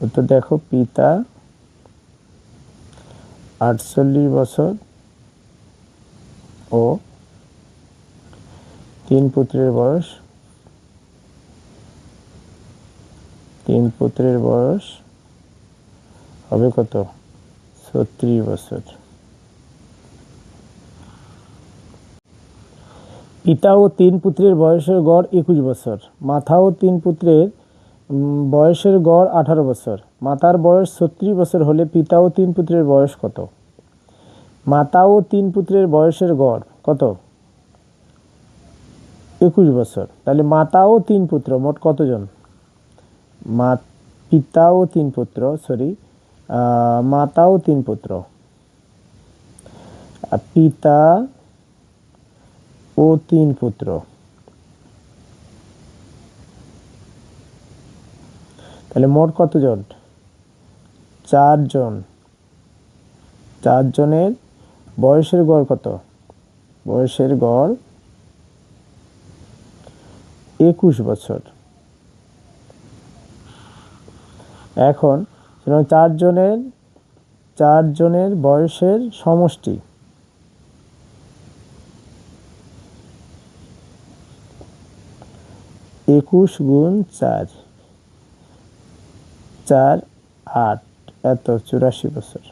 উত্তর দেখো, পিতা 48 বছর ও 3 পুত্রের বয়স হবে কত? 36 বছর। পিতা ও 3 পুত্রের বয়সের গড় 21 বছর। মাতা ও 3 পুত্রের বয়সের গড় 18 বছর। মাতার বয়স 36 বছর হলে পিতা ও 3 পুত্রের বয়স কত? মাতা ও 3 পুত্রের বয়সের গড় কত? 21 বছর। তাহলে মাতা ও 3 পুত্র মোট কতজন? পিতা ও 3 পুত্র, মাতা ও 3 পুত্র। পিতা ও 3 পুত্র, তাহলে মোট কতজন? 4 জন। 4 জনের বয়সের গড় কত? বয়সের গড় 21 বছর। এখন 4 জনের বয়সের সমষ্টি। 21 গুণ 4, 4 8, এত 84 বছর।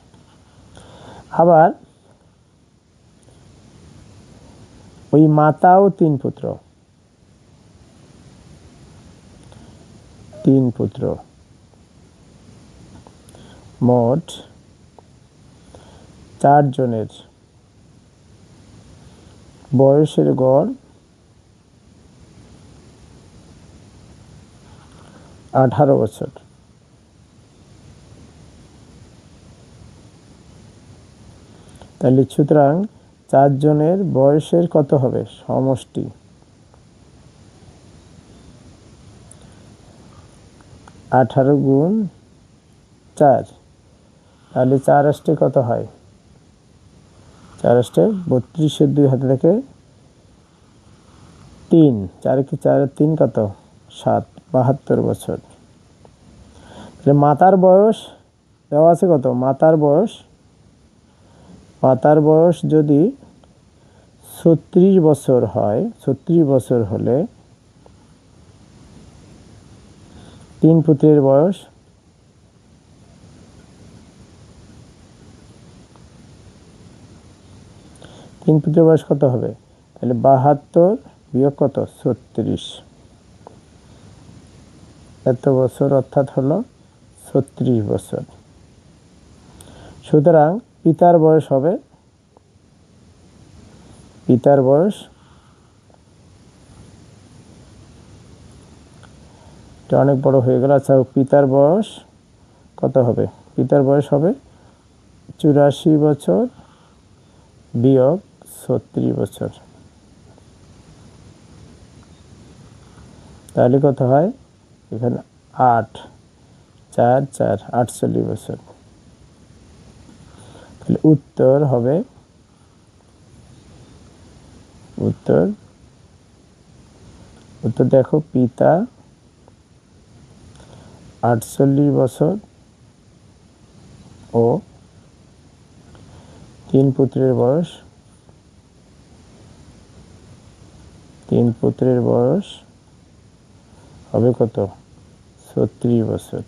আবার ওই মাতা ও 3 পুত্র, মোট 4 জনের বয়সের গড় 18 বছর। তাহলে সুতরাং 4 জনের বয়সের কত হবে? সমষ্টি 18 গুণ 4, তাহলে 4 আষ্টে কত হয়? 4 আষ্টে 32, 2 হাতে থেকে 3, 4 কি 4 আর 3 কত? 7, 72 বছর। তাহলে মাতার বয়স দেওয়া আছে কত? মাতার বয়স যদি 36 বছর হয়, 36 বছর হলে 3 পুত্রের বয়স কত হবে? তাহলে 72 বিয়োগ কত? 36, এত বছর, অর্থাৎ হলো 36 বছর। সুতরাং পিতার বয়স হবে, এটা অনেক বড় হয়ে গেল। আচ্ছা, পিতার বয়স কত হবে? পিতার বয়স হবে 84 বছর বিয়োগ 36 বছর। তাহলে কত হয়? এখানে 8, 4, 4, 48 বছর। তাহলে উত্তর হবে, উত্তর দেখো, পিতা 48 বছর ও 3 পুত্রের বয়স হবে কত? 36 বছর।